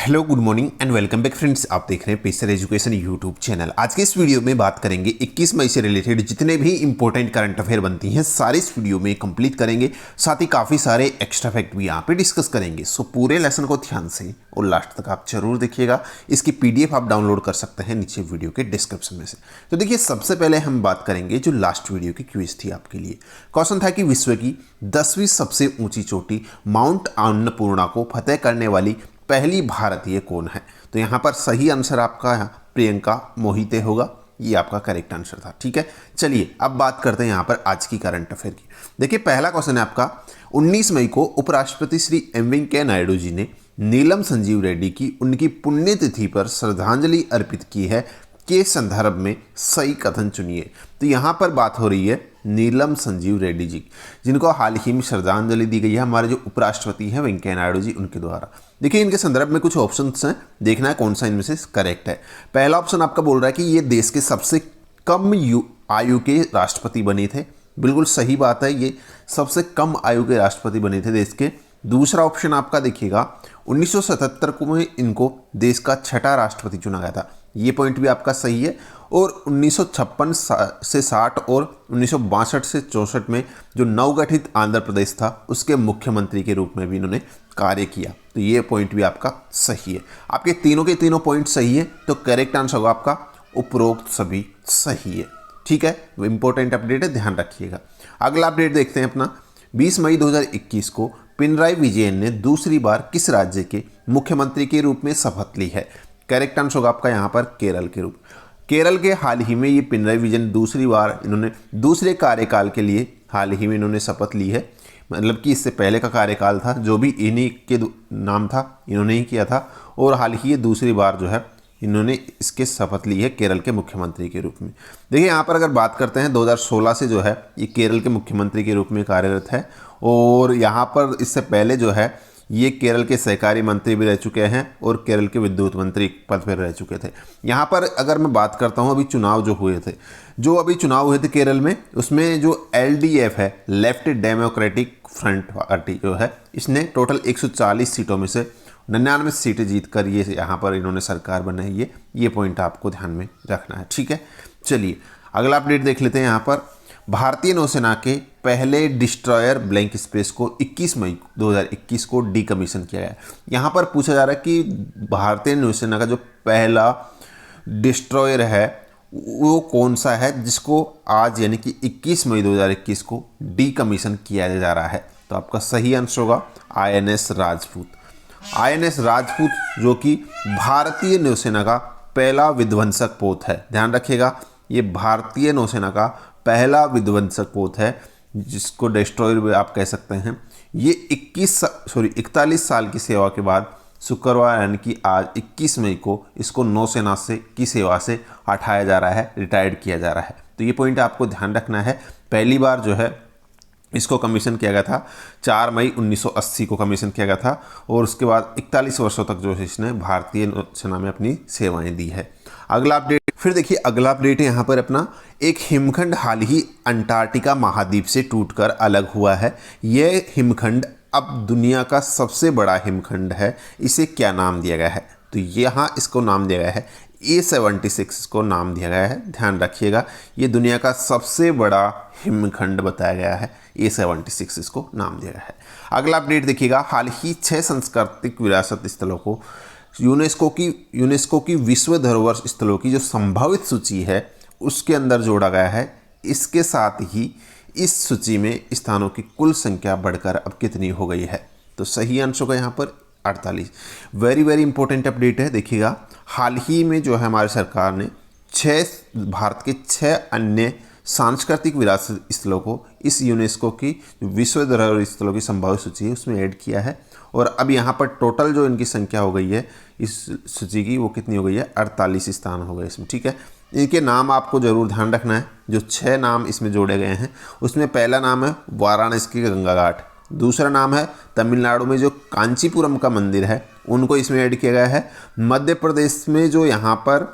Hello good morning and welcome back friends. आप देख रहे हैं पेसर एजुकेशन यूट्यूब चैनल। आज के इस वीडियो में बात करेंगे 21 मई से रिलेटेड जितने भी इंपॉर्टेंट करंट अफेयर बनती हैं सारे इस वीडियो में कंप्लीट करेंगे। साथ ही काफ़ी सारे एक्स्ट्रा फैक्ट भी यहाँ पे डिस्कस करेंगे। सो पूरे लेसन को ध्यान से और लास्ट तक आप जरूर देखिएगा। इसकी PDF आप डाउनलोड कर सकते हैं नीचे वीडियो के डिस्क्रिप्शन में से। तो देखिए, सबसे पहले हम बात करेंगे जो लास्ट वीडियो की क्विज थी आपके लिए। क्वेश्चन था कि विश्व की 10वीं सबसे ऊंची चोटी माउंट अन्नपूर्णा को फतेह करने वाली पहली भारतीय कौन है। तो यहाँ पर सही आंसर आपका प्रियंका मोहिते होगा। ये आपका करेक्ट आंसर था। ठीक है, चलिए अब बात करते हैं यहाँ पर आज की करंट अफेयर की। देखिए, पहला क्वेश्चन है आपका, 19 मई को उपराष्ट्रपति श्री एम वेंकैया नायडू जी ने नीलम संजीव रेड्डी की उनकी पुण्यतिथि पर श्रद्धांजलि अर्पित की है के संदर्भ में सही कथन चुनिए। तो यहाँ पर बात हो रही है नीलम संजीव रेड्डी जी, जिनको हाल ही में श्रद्धांजलि दी गई है हमारे जो उपराष्ट्रपति हैं वेंकैया नायडू जी, उनके द्वारा। देखिए, इनके संदर्भ में कुछ ऑप्शंस हैं, देखना है कौन सा इनमें से करेक्ट है। पहला ऑप्शन आपका बोल रहा है कि ये देश के सबसे कम आयु के राष्ट्रपति बने थे। बिल्कुल सही बात है, ये सबसे कम आयु के राष्ट्रपति बने थे देश के। दूसरा ऑप्शन आपका देखिएगा, 1977 को में इनको देश का छठा राष्ट्रपति चुना गया था। ये पॉइंट भी आपका सही है। और 1956 से 60 और 1962 से 64 में जो नवगठित आंध्र प्रदेश था उसके मुख्यमंत्री के रूप में भी इन्होंने कार्य किया। तो ये पॉइंट भी आपका सही है। आपके तीनों के तीनों पॉइंट सही है, तो करेक्ट आंसर होगा आपका उपरोक्त सभी सही है। ठीक है, वो इंपॉर्टेंट अपडेट है, ध्यान रखिएगा। अगला अपडेट देखते हैं अपना। 20 मई 2021 को पिनराई विजयन ने दूसरी बार किस राज्य के मुख्यमंत्री के रूप में शपथ ली है। करेक्ट आंसर होगा आपका यहाँ पर केरल के रूप। केरल के हाल ही में ये पिनराई विजयन दूसरी बार इन्होंने दूसरे कार्यकाल के लिए हाल ही में इन्होंने शपथ ली है। मतलब कि इससे पहले का कार्यकाल था जो भी इन्हीं के नाम था, इन्होंने ही किया था। और हाल ही ये दूसरी बार जो है इन्होंने इसके शपथ ली है केरल के मुख्यमंत्री के रूप में। देखिए, यहाँ पर अगर बात करते हैं 2016 से जो है ये केरल के मुख्यमंत्री के रूप में कार्यरत है। और यहाँ पर इससे पहले जो है ये केरल के सहकारी मंत्री भी रह चुके हैं और केरल के विद्युत मंत्री पद पर रह चुके थे। यहाँ पर अगर मैं बात करता हूँ अभी चुनाव जो हुए थे केरल में, उसमें जो LDF है, लेफ्ट डेमोक्रेटिक फ्रंट पार्टी जो है, इसने टोटल 140 सीटों में से 99 सीटें जीतकर ये यहाँ पर इन्होंने सरकार बनाई है। ये पॉइंट आपको ध्यान में रखना है। ठीक है, चलिए अगला अपडेट देख लेते हैं। यहाँ पर भारतीय नौसेना के पहले डिस्ट्रॉयर ब्लैंक स्पेस को 21 मई 2021 को डीकमीशन किया गया। यहाँ पर पूछा जा रहा है कि भारतीय नौसेना का जो पहला डिस्ट्रॉयर है वो कौन सा है जिसको आज यानी कि 21 मई 2021 को डीकमीशन किया जा रहा है। तो आपका सही आंसर होगा INS राजपूत। INS राजपूत जो कि भारतीय नौसेना का पहला विध्वंसक पोत है। ध्यान रखिएगा, ये भारतीय नौसेना का पहला विध्वंसक पोत है जिसको डिस्ट्रॉयर भी आप कह सकते हैं। ये 41 साल की सेवा के बाद शुक्रवार यानी कि आज 21 मई को इसको नौसेना की सेवा से हटाया जा रहा है, रिटायर्ड किया जा रहा है। तो ये पॉइंट आपको ध्यान रखना है। पहली बार जो है इसको कमीशन किया गया था 4 मई 1980 को कमीशन किया गया था। और उसके बाद 41 वर्षों तक जो है इसने भारतीय नौसेना में अपनी सेवाएं दी है। अगला अपडेट फिर देखिए, अगला अपडेट है यहाँ पर अपना, एक हिमखंड हाल ही अंटार्कटिका महाद्वीप से टूटकर अलग हुआ है। यह हिमखंड अब दुनिया का सबसे बड़ा हिमखंड है। इसे क्या नाम दिया गया है। तो यहाँ इसको नाम दिया गया है A76 इसको नाम दिया गया है। ध्यान रखिएगा, ये दुनिया का सबसे बड़ा हिमखंड बताया गया है। A76 इसको नाम दिया गया है। अगला अपडेट देखिएगा, हाल ही 6 सांस्कृतिक विरासत स्थलों को यूनेस्को की विश्व धरोहर स्थलों की जो संभावित सूची है उसके अंदर जोड़ा गया है। इसके साथ ही इस सूची में स्थानों की कुल संख्या बढ़कर अब कितनी हो गई है। तो सही आंसर होगा यहाँ पर 48। वेरी वेरी इंपॉर्टेंट अपडेट है। देखिएगा, हाल ही में जो है हमारी सरकार ने भारत के 6 अन्य सांस्कृतिक विरासत स्थलों को इस यूनेस्को की विश्व धरोहर स्थलों की संभावित सूची है उसमें ऐड किया है। और अब यहाँ पर टोटल जो इनकी संख्या हो गई है इस सूची की, वो कितनी हो गई है, 48 स्थान हो गए इसमें। ठीक है, इनके नाम आपको जरूर ध्यान रखना है। जो 6 नाम इसमें जोड़े गए हैं उसमें पहला नाम है वाराणसी का गंगा घाट, दूसरा नाम है तमिलनाडु में जो कांचीपुरम का मंदिर है उनको इसमें ऐड किया गया है। मध्य प्रदेश में जो यहाँ पर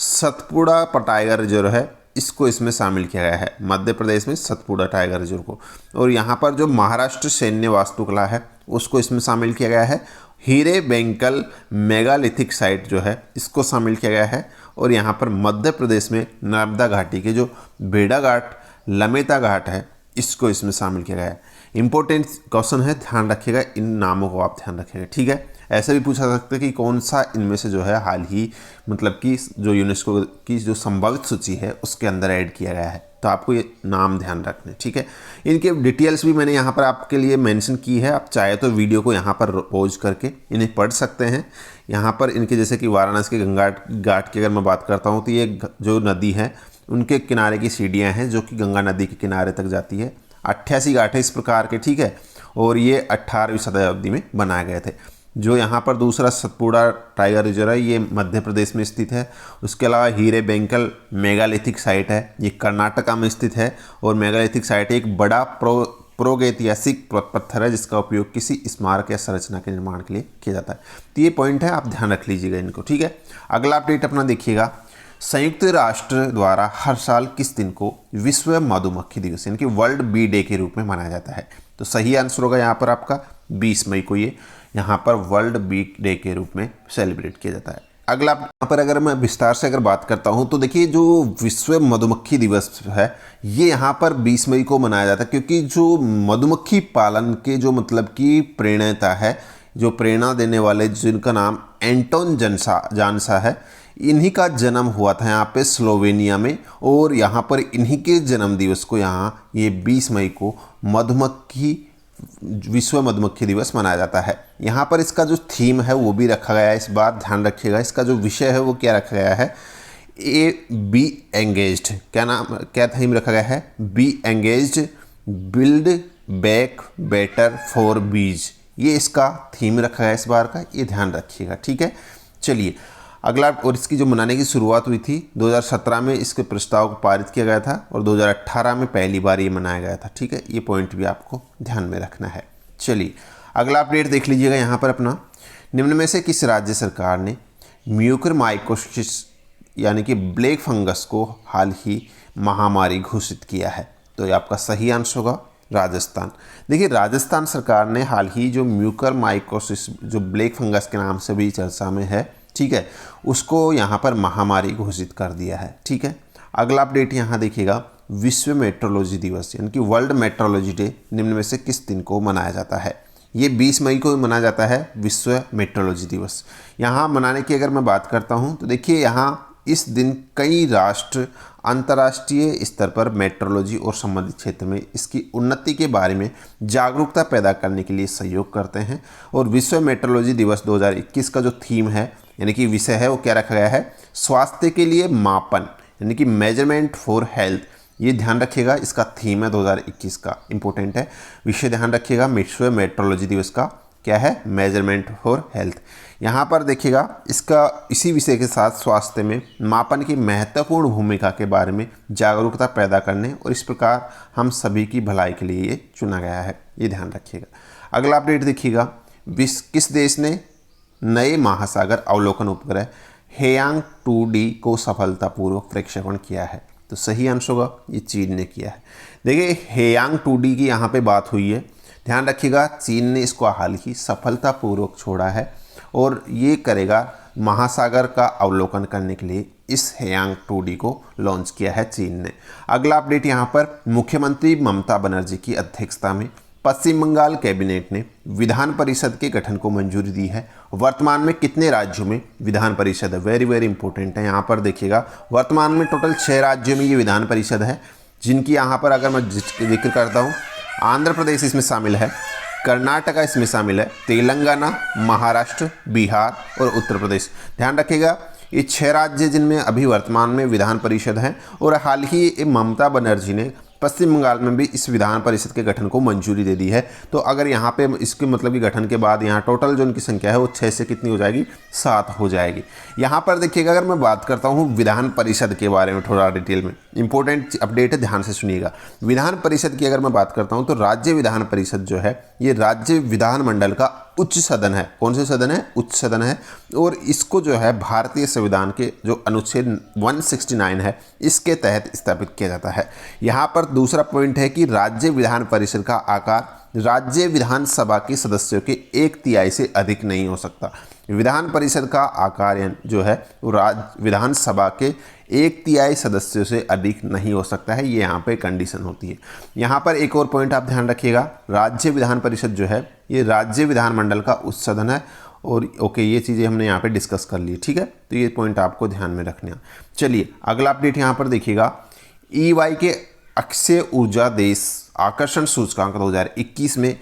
सतपुड़ा टाइगर रिजर्व है इसको इसमें शामिल किया गया है, मध्य प्रदेश में सतपुड़ा टाइगर रिजर्व को। और यहाँ पर जो महाराष्ट्र सैन्य वास्तुकला है उसको इसमें शामिल किया गया है। हीरे बेंकल मेगालिथिक साइट जो है इसको शामिल किया गया है। और यहाँ पर मध्य प्रदेश में नर्मदा घाटी के जो बेड़ा घाट, लमेता घाट है, इसको इसमें शामिल किया गया है। इंपॉर्टेंट क्वेश्चन है, ध्यान रखिएगा, इन नामों को आप ध्यान रखिएगा, ठीक है। ऐसे भी पूछा जा सकता है कि कौन सा इनमें से जो है हाल ही मतलब कि जो यूनेस्को की जो संभावित सूची है उसके अंदर ऐड किया गया है, तो आपको ये नाम ध्यान रखने, ठीक है। इनके डिटेल्स भी मैंने यहाँ पर आपके लिए मेंशन की है, आप चाहे तो वीडियो को यहाँ पर पॉज करके इन्हें पढ़ सकते हैं। यहाँ पर इनके जैसे कि वाराणसी के गंगा घाट की अगर मैं बात करता हूँ तो ये जो नदी है उनके किनारे की सीढ़ियाँ हैं जो कि गंगा नदी के किनारे तक जाती है। 88 घाट है इस प्रकार के, ठीक है। और ये 18वीं शताब्दी में बनाए गए थे। जो यहाँ पर दूसरा सतपुड़ा टाइगर रिजर्व है ये मध्य प्रदेश में स्थित है। उसके अलावा हीरे बेंकल मेगालिथिक साइट है, ये कर्नाटका में स्थित है। और मेगालिथिक साइट एक बड़ा प्रागैतिहासिक पत्थर है जिसका उपयोग किसी स्मारक या संरचना के निर्माण के लिए किया जाता है। तो ये पॉइंट है, आप ध्यान रख लीजिएगा इनको, ठीक है। अगला अपडेट अपना देखिएगा, संयुक्त राष्ट्र द्वारा हर साल किस दिन को विश्व मधुमक्खी दिवस यानी कि वर्ल्ड बी डे के रूप में मनाया जाता है। तो सही आंसर होगा यहाँ पर आपका 20 मई को ये यहाँ पर वर्ल्ड बी डे के रूप में सेलिब्रेट किया जाता है। अगला यहाँ पर अगर मैं विस्तार से अगर बात करता हूँ तो देखिए जो विश्व मधुमक्खी दिवस है ये यहाँ पर 20 मई को मनाया जाता है, क्योंकि जो मधुमक्खी पालन के जो मतलब कि प्रेरणा है, जो प्रेरणा देने वाले जिनका नाम एंटोन जानसा है, इन्हीं का जन्म हुआ था यहाँ पे स्लोवेनिया में। और यहाँ पर इन्हीं के जन्म दिवस को यहाँ ये 20 मई को विश्व मधुमक्खी दिवस मनाया जाता है। यहाँ पर इसका जो थीम है वो भी रखा गया है, इस बात ध्यान रखिएगा। इसका जो विषय है वो क्या रखा गया है, बी एंगेज्ड, क्या थीम रखा गया है, bee engaged build back better for bees, ये इसका थीम रखा है इस बार का, ये ध्यान रखिएगा, ठीक है। चलिए अगला, और इसकी जो मनाने की शुरुआत हुई थी 2017 में इसके प्रस्ताव को पारित किया गया था और 2018 में पहली बार ये मनाया गया था, ठीक है। ये पॉइंट भी आपको ध्यान में रखना है। चलिए अगला अपडेट देख लीजिएगा यहाँ पर अपना, निम्न में से किस राज्य सरकार ने म्यूकरमाइकोसिस यानी कि ब्लैक फंगस को हाल ही महामारी घोषित किया है। तो ये आपका सही आंसर होगा राजस्थान। देखिए राजस्थान सरकार ने हाल ही जो म्यूकरमाइकोसिस जो ब्लैक फंगस के नाम से भी चर्चा में है, ठीक है, उसको यहाँ पर महामारी घोषित कर दिया है, ठीक है। अगला अपडेट यहाँ देखिएगा, विश्व मेट्रोलॉजी दिवस यानी कि वर्ल्ड मेट्रोलॉजी डे निम्न में से किस दिन को मनाया जाता है। ये 20 मई को मनाया जाता है विश्व मेट्रोलॉजी दिवस। यहाँ मनाने की अगर मैं बात करता हूँ तो देखिए यहाँ इस दिन कई राष्ट्र अंतर्राष्ट्रीय स्तर पर मेट्रोलॉजी और संबंधित क्षेत्र में इसकी उन्नति के बारे में जागरूकता पैदा करने के लिए सहयोग करते हैं। और विश्व मेट्रोलॉजी दिवस 2021 का जो थीम है यानी कि विषय है वो क्या रखा गया है, स्वास्थ्य के लिए मापन यानी कि मेजरमेंट फॉर हेल्थ, ये ध्यान रखिएगा, इसका थीम है 2021 का, इंपॉर्टेंट है विषय, ध्यान रखिएगा। विश्व मेट्रोलॉजी दिवस का क्या है, मेजरमेंट फॉर हेल्थ। यहाँ पर देखिएगा इसका इसी विषय के साथ स्वास्थ्य में मापन की महत्वपूर्ण भूमिका के बारे में जागरूकता पैदा करने और इस प्रकार हम सभी की भलाई के लिए ये चुना गया है, ये ध्यान रखिएगा। अगला अपडेट देखिएगा, किस देश ने नए महासागर अवलोकन उपग्रह हेयांग 2D को सफलतापूर्वक प्रक्षेपण किया है। तो सही आंसर होगा ये चीन ने किया है। देखिए हेयांग 2D की यहाँ पे बात हुई है, ध्यान रखिएगा, चीन ने इसको हाल ही सफलतापूर्वक छोड़ा है और ये करेगा महासागर का अवलोकन करने के लिए इस हेयांग 2D को लॉन्च किया है चीन ने। अगला अपडेट यहाँ पर, मुख्यमंत्री ममता बनर्जी की अध्यक्षता में पश्चिम बंगाल कैबिनेट ने विधान परिषद के गठन को मंजूरी दी है। वर्तमान में कितने राज्यों में विधान परिषद है, वेरी वेरी इंपॉर्टेंट है। यहाँ पर देखिएगा वर्तमान में टोटल 6 राज्यों में ये विधान परिषद है, जिनकी यहाँ पर अगर मैं जिक्र करता हूँ, आंध्र प्रदेश इसमें शामिल है, कर्नाटका इसमें शामिल है, तेलंगाना, महाराष्ट्र, बिहार और उत्तर प्रदेश। ध्यान रखिएगा ये 6 राज्य जिनमें अभी वर्तमान में विधान परिषद हैं। और हाल ही ममता बनर्जी ने पश्चिम बंगाल में भी इस विधान परिषद के गठन को मंजूरी दे दी है। तो अगर यहाँ पे इसके मतलब कि गठन के बाद यहाँ टोटल जो उनकी संख्या है वो 6 से कितनी हो जाएगी, 7 हो जाएगी। यहाँ पर देखिएगा अगर मैं बात करता हूँ विधान परिषद के बारे में थोड़ा डिटेल में, इंपॉर्टेंट अपडेट है, ध्यान से सुनिएगा। विधान परिषद की अगर मैं बात करता हूँ तो राज्य विधान परिषद जो है ये राज्य विधानमंडल का उच्च सदन है। कौन से सदन है? उच्च सदन है। और इसको जो है भारतीय संविधान के जो अनुच्छेद 169 है इसके तहत स्थापित किया जाता है। यहाँ पर दूसरा पॉइंट है कि राज्य विधान परिषद का आकार राज्य विधानसभा के सदस्यों के 1/3 से अधिक नहीं हो सकता। विधान परिषद का आकार जो है वो राज्य विधानसभा के 1/3 सदस्यों से अधिक नहीं हो सकता है। ये यहाँ पे कंडीशन होती है। यहाँ पर एक और पॉइंट आप ध्यान रखिएगा, राज्य विधान परिषद जो है ये राज्य विधानमंडल का उच्च सदन है। और ओके, ये चीज़ें हमने यहाँ पे डिस्कस कर ली, ठीक है। तो ये पॉइंट आपको ध्यान में रखना। चलिए अगला अपडेट यहाँ पर देखिएगा, EY के अक्षय ऊर्जा देश आकर्षण सूचकांक 2021 में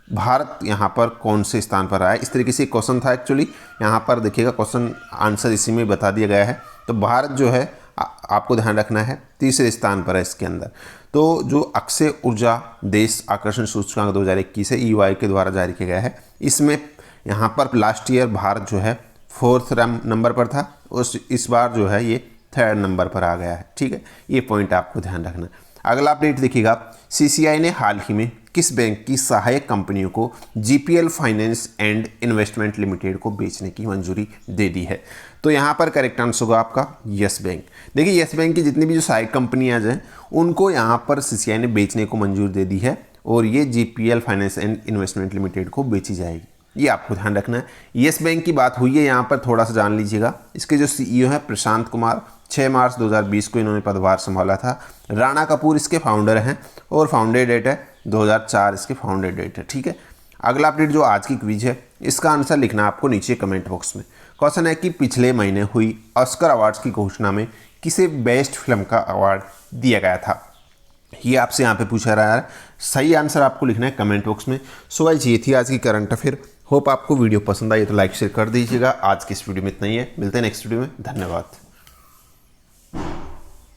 भारत यहाँ पर कौन से स्थान पर आया। इस तरीके से क्वेश्चन था एक्चुअली, यहाँ पर देखिएगा क्वेश्चन आंसर इसी में बता दिया गया है। तो भारत जो है आपको ध्यान रखना है तीसरे स्थान पर है इसके अंदर। तो जो अक्षय ऊर्जा देश आकर्षण सूचकांक 2021 है EY के द्वारा जारी किया गया है, इसमें यहाँ पर लास्ट ईयर भारत जो है 4th नंबर पर था और इस बार जो है ये 3rd नंबर पर आ गया है, ठीक है। ये पॉइंट आपको ध्यान रखना। अगला अपडेट देखिएगा, CCI ने हाल ही में किस बैंक की सहायक कंपनियों को GPL finance and investment limited को बेचने की मंजूरी दे दी है। तो यहाँ पर करेक्ट आंसर होगा आपका यस बैंक। देखिए यस बैंक की जितनी भी जो सहायक कंपनियाँ हैं उनको यहाँ पर CCI ने बेचने को मंजूर दे दी है और ये GPL finance and investment limited को बेची जाएगी। ये आपको ध्यान रखना है। यस बैंक की बात हुई है, यहाँ पर थोड़ा सा जान लीजिएगा। इसके जो CEO हैं प्रशांत कुमार, 6 मार्च 2020 को इन्होंने पदभार संभाला था। राणा कपूर इसके फाउंडर हैं और फाउंडेड डेट है 2004 इसके फाउंडेड डेट है, ठीक है। अगला अपडेट जो आज की क्विज है इसका आंसर लिखना आपको नीचे कमेंट बॉक्स में। क्वेश्चन है कि पिछले महीने हुई ऑस्कर अवार्ड्स की घोषणा में किसे बेस्ट फिल्म का अवार्ड दिया गया था, ये आपसे यहाँ पे पूछा रहा है। सही आंसर आपको लिखना है कमेंट बॉक्स में। सो गाइस ये थी आज की करंट अफेयर। होप आपको वीडियो पसंद आई तो लाइक शेयर कर दीजिएगा। आज की इस वीडियो में इतना ही है, मिलते हैं नेक्स्ट वीडियो में। धन्यवाद।